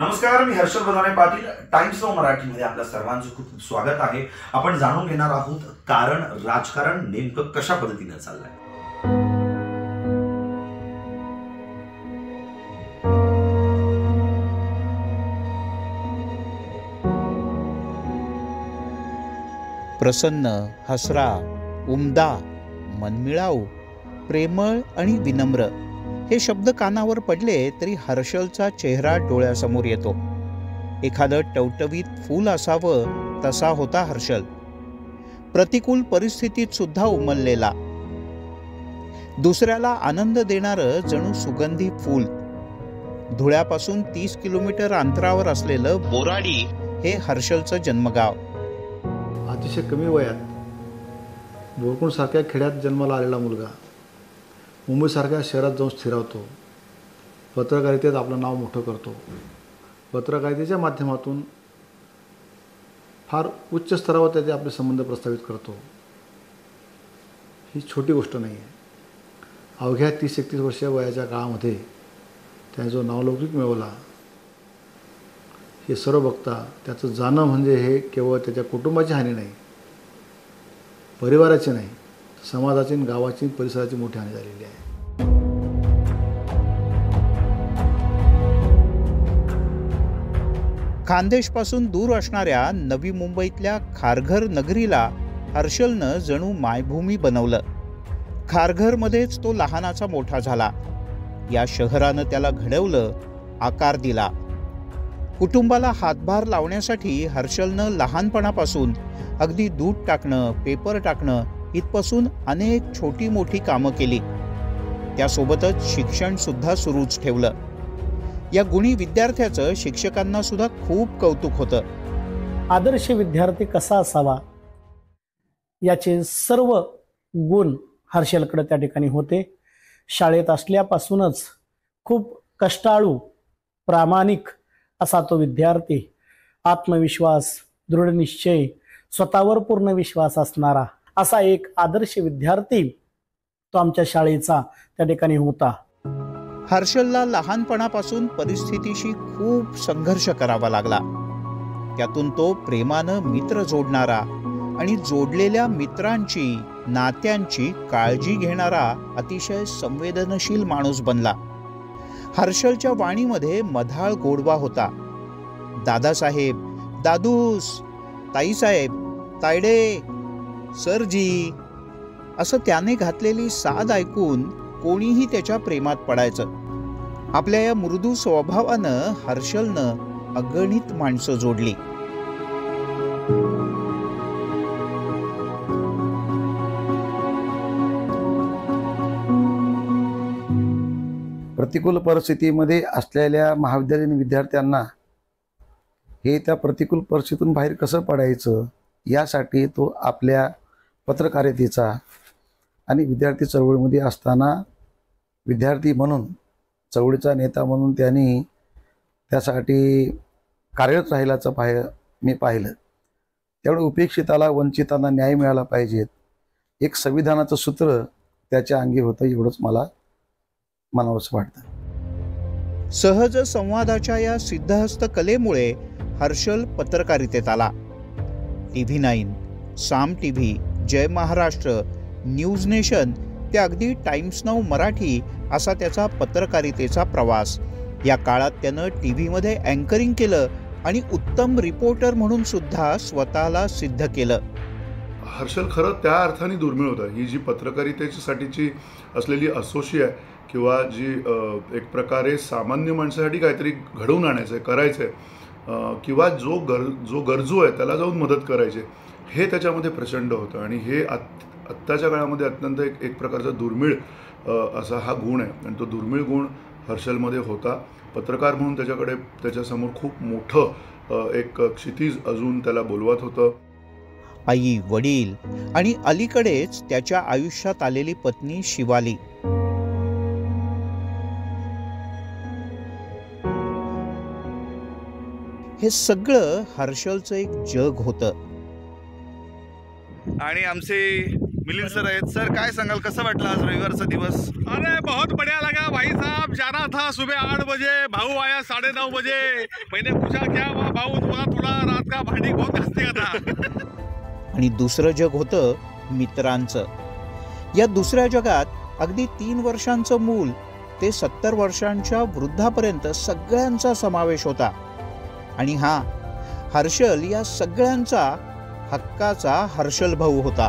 नमस्कार, मी Harshal बदाने Patil. Times now मराठीमध्ये आपल्या सर्वांचं खूप खूप स्वागत आहे. आपण जाणून घेणार आहोत कारण राजकारण नेमकं कशा पद्धतीने चाललंय. प्रसन्न, हसरा, उमदा, मनमिळाऊ, प्रेमळ आणि विनम्र हे शब्द कानावर पडले तरी हर्षलचा चेहरा डोळ्यासमोर येतो. एखादं टवटवीत फूल असावं तसा होता हर्षल. प्रतिकूल परिस्थितीत सुद्धा उमललेला, दुसऱ्याला आनंद देणारं जणू सुगंधी फूल. धुळ्यापासून 30 किलोमीटर अंतरावर असलेलं बोराडी हे हर्षलचं जन्मगाव. अतिशय कमी वयात बोरकुंडसारख्या खेड्यात जन्माला आलेला मुलगा मुंबईसारख्या शहरात जाऊन स्थिरावतो. पत्रकारितेत आपलं नाव मोठं करतो. पत्रकारितेच्या माध्यमातून फार उच्च स्तरावर त्याचे आपले संबंध प्रस्थापित करतो. ही छोटी गोष्ट नाही आहे. अवघ्या 30-31 वर्षीय वयाच्या काळामध्ये त्याने जो नावलौकिक मिळवला हे सर्व बघता त्याचं जाणं म्हणजे हे केवळ त्याच्या कुटुंबाची हानी नाही, परिवाराची नाही, समाजाची, गावाची, परिसराची मोठी हानी झालेली आहे. खानदेशपासून दूर असणाऱ्या नवी मुंबईतल्या खारघर नगरीला हर्षलनं जणू मायभूमी बनवलं. खारघरमध्येच तो लहानाचा मोठा झाला. या शहरानं त्याला घडवलं, आकार दिला. कुटुंबाला हातभार लावण्यासाठी हर्षलनं लहानपणापासून अगदी दूध टाकणं, पेपर टाकणं इथपासून अनेक छोटी मोठी कामं केली. त्यासोबतच शिक्षण सुद्धा सुरूच ठेवलं. या गुणी विद्यार्थ्याचं शिक्षकांना सुद्धा खूप कौतुक होतं. आदर्श विद्यार्थी कसा असावा याचे सर्व गुण हर्षलकडे त्या ठिकाणी होते. शाळेत असल्यापासूनच खूप कष्टाळू, प्रामाणिक असा तो विद्यार्थी. आत्मविश्वास, दृढनिश्चय, स्वतःवर पूर्ण विश्वास असणारा असा एक आदर्श विद्यार्थी तो आमच्या शाळेचा त्या ठिकाणी होता. हर्षलला लहानपणापासून परिस्थितीशी खूप संघर्ष करावा लागला. त्यातून तो प्रेमानं मित्र जोडणारा आणि जोडलेल्या मित्रांची, नात्यांची काळजी घेणारा अतिशय संवेदनशील माणूस बनला. हर्षलच्या वाणीमध्ये मधाळ गोडवा होता. दादासाहेब, दादूस, ताईसाहेब, तायडे, सरजी असं त्याने घातलेली साद ऐकून कोणीही त्याच्या प्रेमात पडायचं. आपल्या या मृदू स्वभावानं हर्षलनं अगणित माणसं जोडली. प्रतिकूल परिस्थितीमध्ये असलेल्या महाविद्यालयीन विद्यार्थ्यांना हे त्या प्रतिकूल परिस्थितीतून बाहेर कसं पडायचं यासाठी तो आपल्या पत्रकारितेचा आणि विद्यार्थी चळवळीमध्ये असताना विद्यार्थी म्हणून, चळवळीचा नेता म्हणून त्यांनी त्यासाठी कार्यरत राहिल्याचं मी पाहिलं. त्यामुळे उपेक्षिताला, वंचितांना न्याय मिळाला पाहिजेत, एक संविधानाचं सूत्र त्याच्या अंगी होतं, एवढंच मला म्हणावंसं वाटतं. सहज संवादाच्या या सिद्धहस्त कलेमुळे हर्षल पत्रकारितेत आला. TV9, साम TV, जय महाराष्ट्र, न्यूज नेशन ते अगदी टाइम्स नाऊ मराठी असा त्याचा पत्रकारितेचा प्रवास. या काळात त्यानं TV मध्ये अँकरिंग केलं आणि उत्तम रिपोर्टर म्हणून सुद्धा स्वतःला सिद्ध केलं. हर्षल खरं त्या अर्थाने दुर्मिळ होतं. ही जी पत्रकारितेसाठीची असलेली असोसिए किंवा जी एक प्रकारे सामान्य माणसासाठी काहीतरी घडवून आणायचं आहे, करायचं आहे, किंवा जो गरजू आहे त्याला जाऊन मदत करायची, हे त्याच्यामध्ये प्रचंड होतं. आणि हे आत्ताच्या काळामध्ये अत्यंत एक प्रकारचा दुर्मिळ असा हा गुण आहे. आणि तो दुर्मिळ गुण हर्षलमध्ये होता. पत्रकार म्हणून त्याच्यासमोर खूप मोठं एक क्षितिज अजून त्याला बोलवत होतं. आई, वडील आणि अलीकडेच त्याच्या आयुष्यात आलेली पत्नी शिवाली. हे सगळं हर्षलचं एक जग होतं. आणि आमचे मिलिंद सर आहेत. सर काय सांगाल, कसं वाटलं आज रविवारचा दिवस? अरे बहुत बढ़िया लगा भाई साहब. जाना था सुबह 8 बजे, भाऊ आया 9:30 बजे. मैंने पूछा क्या हुआ भाऊ, थोड़ा रात का भांडी बहुत हंसने का था. आणि दुसरं जग होतं मित्रांचं. या दुसऱ्या जगात अगदी 3 वर्षांचं मूल ते 70 वर्षांच्या वृद्धापर्यंत सगळ्यांचा समावेश होता. आणि हा हर्षल या सगळ्यांचा हक्काचा हर्षल भाऊ होता.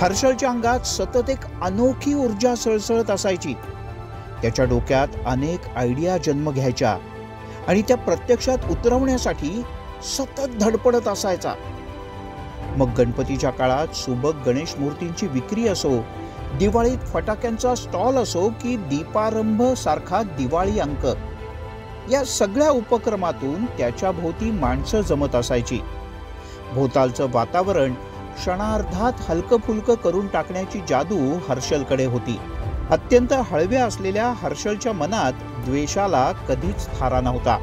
हर्षलच्या अंगात सतत एक अनोखी ऊर्जा सळसळत असायची. त्याच्या डोक्यात अनेक आयडिया जन्म घ्यायच्या आणि त्या प्रत्यक्षात उतरवण्यासाठी सतत धडपडत असायचा. मग गणपतीच्या काळात सुबक गणेश मूर्तींची विक्री असो, दिवाळीत फटाक्यांचा स्टॉल असो की दीपारंभ सारखा दिवाळी अंक, या सगळ्या उपक्रमातून त्याच्या भोवती माणसं जमत असायची. भोवतालचं वातावरण क्षणार्धात हलकं फुलकं करून टाकण्याची जादू हर्षलकडे होती. अत्यंत हळव्या असलेल्या हर्षलच्या मनात द्वेषाला कधीच थारा नव्हता.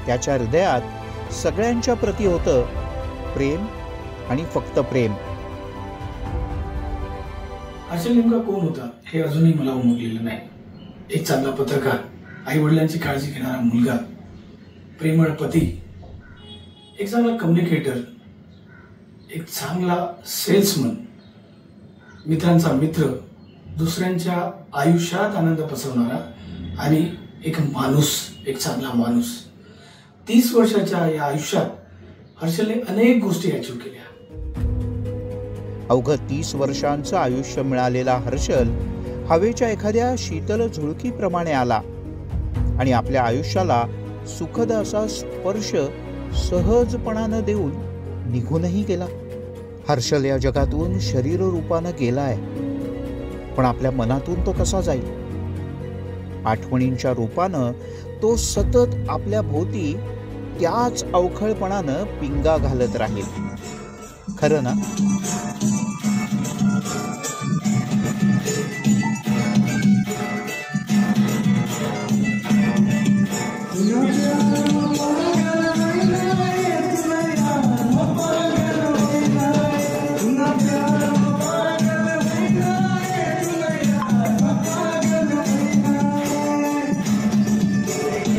त्याच्या हृदयात सगळ्यांच्या प्रती होतं प्रेम आणि फक्त प्रेम. हर्षल नेमका कोण होता हे अजूनही मला उमगलेलं नाही. एक चांगला पत्रकार, आई वडिलांची काळजी घेणारा मुलगा, प्रेमळ पती, एक चांगला कम्युनिकेटर, एक चांगला सेल्समन, मित्रांचा मित्र, दुसऱ्यांच्या आयुष्यात आनंद पसरवणारा आणि एक माणूस, एक चांगला माणूस. 30 वर्षाच्या या आयुष्यात हर्षलने अनेक गोष्टी अचीव केल्या. अवघं 30 वर्षांचं आयुष्य मिळालेला हर्षल हवेच्या एखाद्या शीतल झुळकीप्रमाणे आला आणि आपल्या आयुष्याला सुखद असा स्पर्श सहजपणानं देऊन निघूनही गेला. हर्षल या जगातून शरीर रूपानं गेलाय, पण आपल्या मनातून तो कसा जाईल? आठवणींच्या रूपानं तो सतत आपल्या भोवती त्याच अवखळपणानं पिंगा घालत राहील. खरं ना?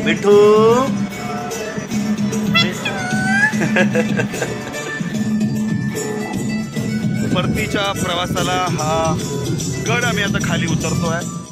मिठू परतीच्या प्रवासाला हा गड आम्ही आता खाली उतरतोय.